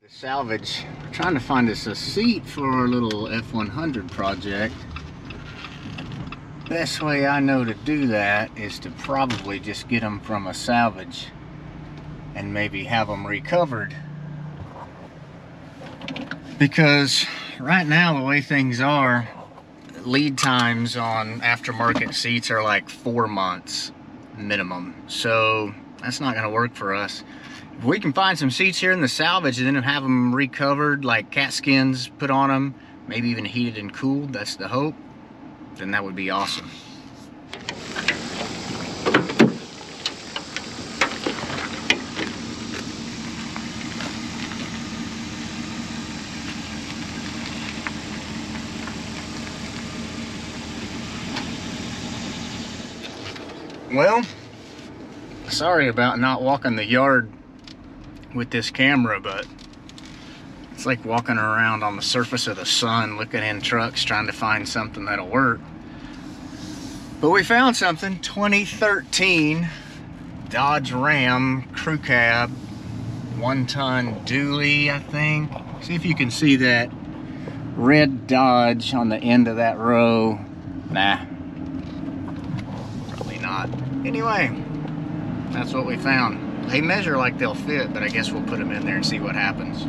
The salvage, trying to find us a seat for our little F100 project. Best way I know to do that is to probably just get them from a salvage and maybe have them recovered. Because right now the way things are, lead times on aftermarket seats are like 4 months minimum. So that's not going to work for us. If we can find some seats here in the salvage and then have them recovered, like Katzkins put on them, maybe even heated and cooled, that's the hope, then that would be awesome. Well, sorry about not walking the yard with this camera, but it's like walking around on the surface of the sun looking in trucks trying to find something that'll work. But we found something. 2013 Dodge Ram crew cab, 1-ton dually, I think. See if you can see that red Dodge on the end of that row. Nah, probably not. Anyway, that's what we found. They measure like they'll fit, but I guess we'll put them in there and see what happens.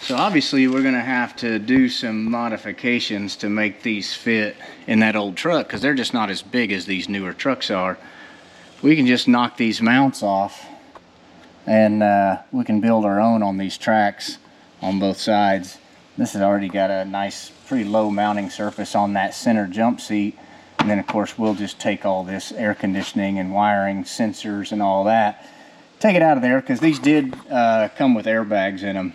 So obviously we're gonna have to do some modifications to make these fit in that old truck, because they're just not as big as these newer trucks are. We can just knock these mounts off and we can build our own on these tracks on both sides. This has already got a nice, pretty low mounting surface on that center jump seat. And then of course we'll just take all this air conditioning and wiring, sensors and all that, take it out of there, because these did come with airbags in them.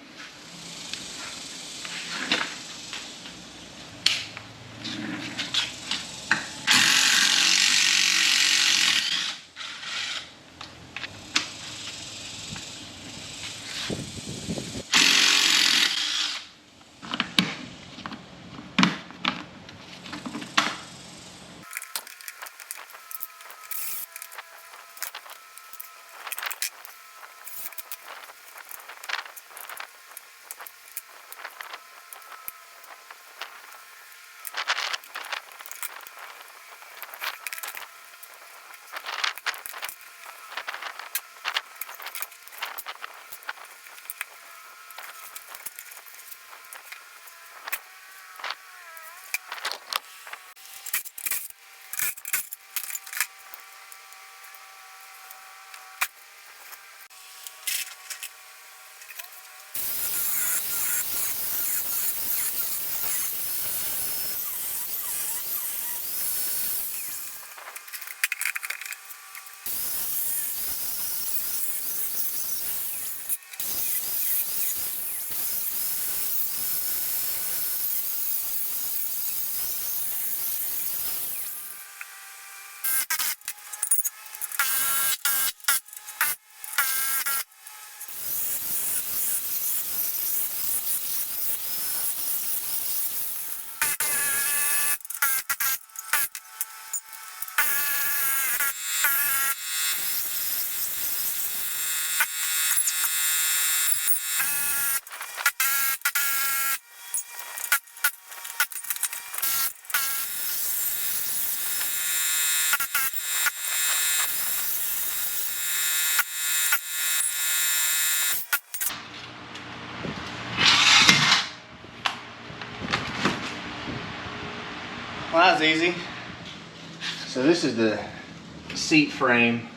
Well, that was easy. So this is the seat frame,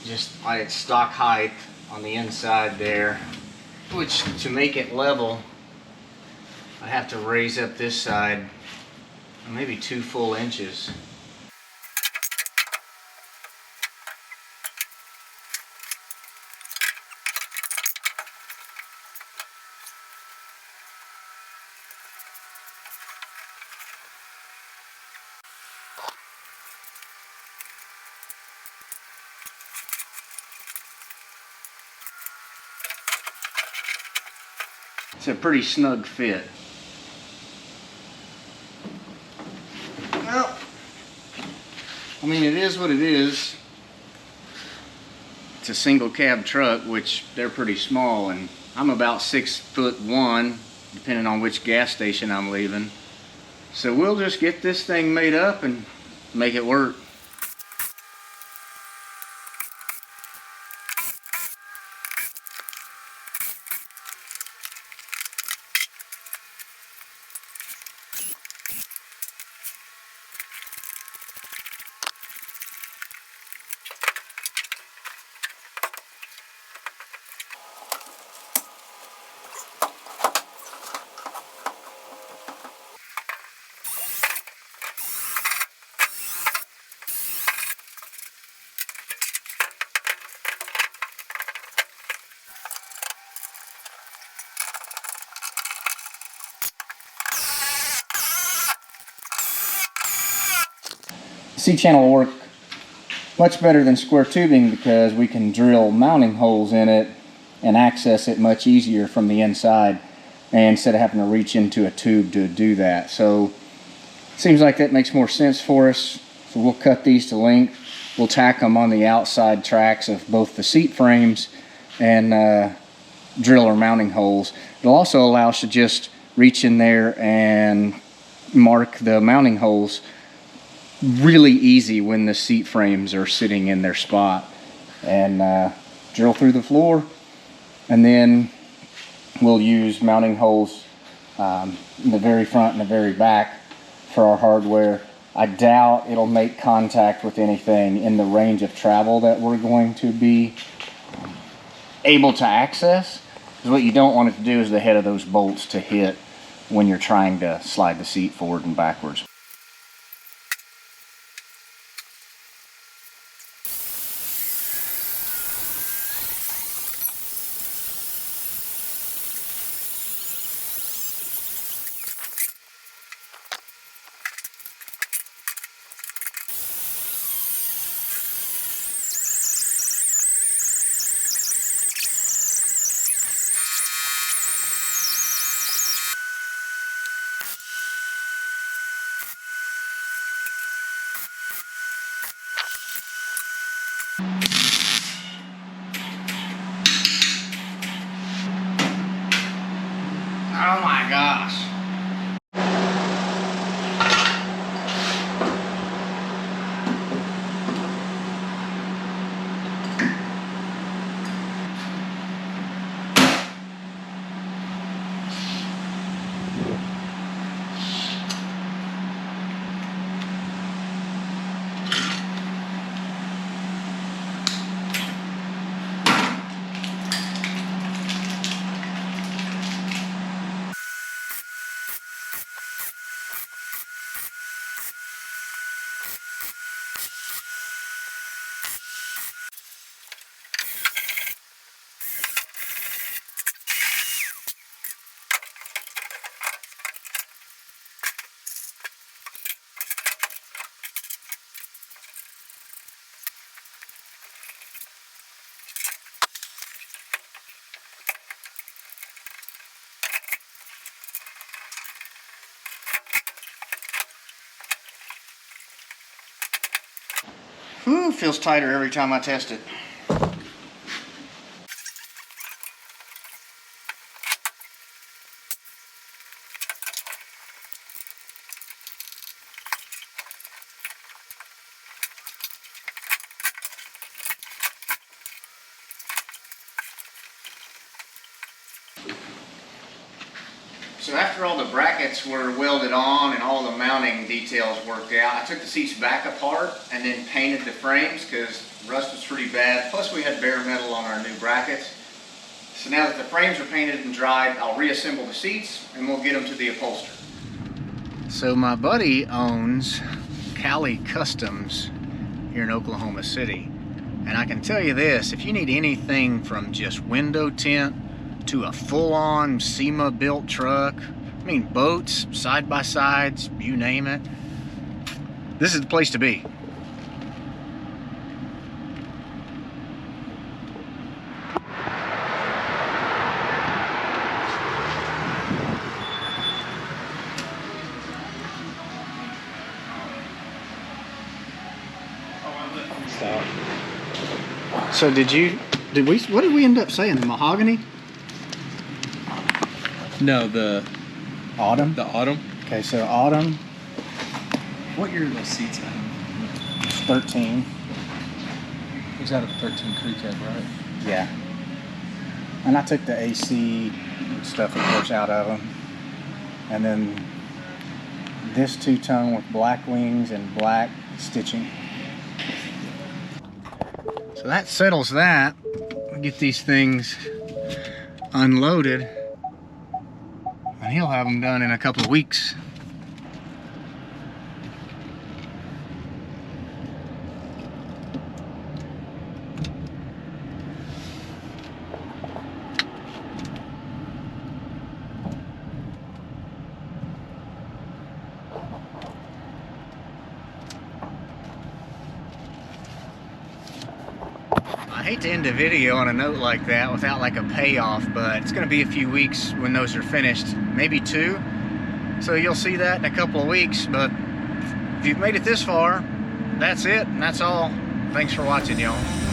just at its stock height on the inside there, which to make it level, I have to raise up this side maybe 2 full inches. It's a pretty snug fit. Well, I mean, it is what it is. It's a single cab truck, which they're pretty small, and I'm about 6'1", depending on which gas station I'm leaving. So we'll just get this thing made up and make it work. C-channel will work much better than square tubing because we can drill mounting holes in it and access it much easier from the inside, and instead of having to reach into a tube to do that. So it seems like that makes more sense for us. So we'll cut these to length. We'll tack them on the outside tracks of both the seat frames and drill our mounting holes. It'll also allow us to just reach in there and mark the mounting holes really easy when the seat frames are sitting in their spot, and drill through the floor. And then we'll use mounting holes in the very front and the very back for our hardware. I doubt it'll make contact with anything in the range of travel that we're going to be able to access, because what you don't want it to do is the head of those bolts to hit when you're trying to slide the seat forward and backwards. Oh my gosh. Whew, feels tighter every time I test it. So after all the brackets were welded on and all the mounting details worked out, I took the seats back apart and then painted the frames because rust was pretty bad. Plus we had bare metal on our new brackets. So now that the frames are painted and dried, I'll reassemble the seats and we'll get them to the upholstery. So my buddy owns Cali Customs here in Oklahoma City. And I can tell you this, if you need anything from just window tint to a full-on SEMA built truck, I mean boats, side-by-sides, you name it, this is the place to be. style. So what did we end up saying? The mahogany? No, the Autumn? the autumn. Okay, so autumn What year are those seats at? is 13. He's got a 13 crew cab, right? Yeah. And I took the AC stuff, of course, out of them. And then this two-tone with black wings and black stitching. So that settles that. We'll get these things unloaded. And he'll have them done in a couple of weeks. I hate to end a video on a note like that without like a payoff, but it's going to be a few weeks when those are finished, maybe 2. So you'll see that in a couple of weeks, but if you've made it this far, that's it, and that's all. Thanks for watching, y'all.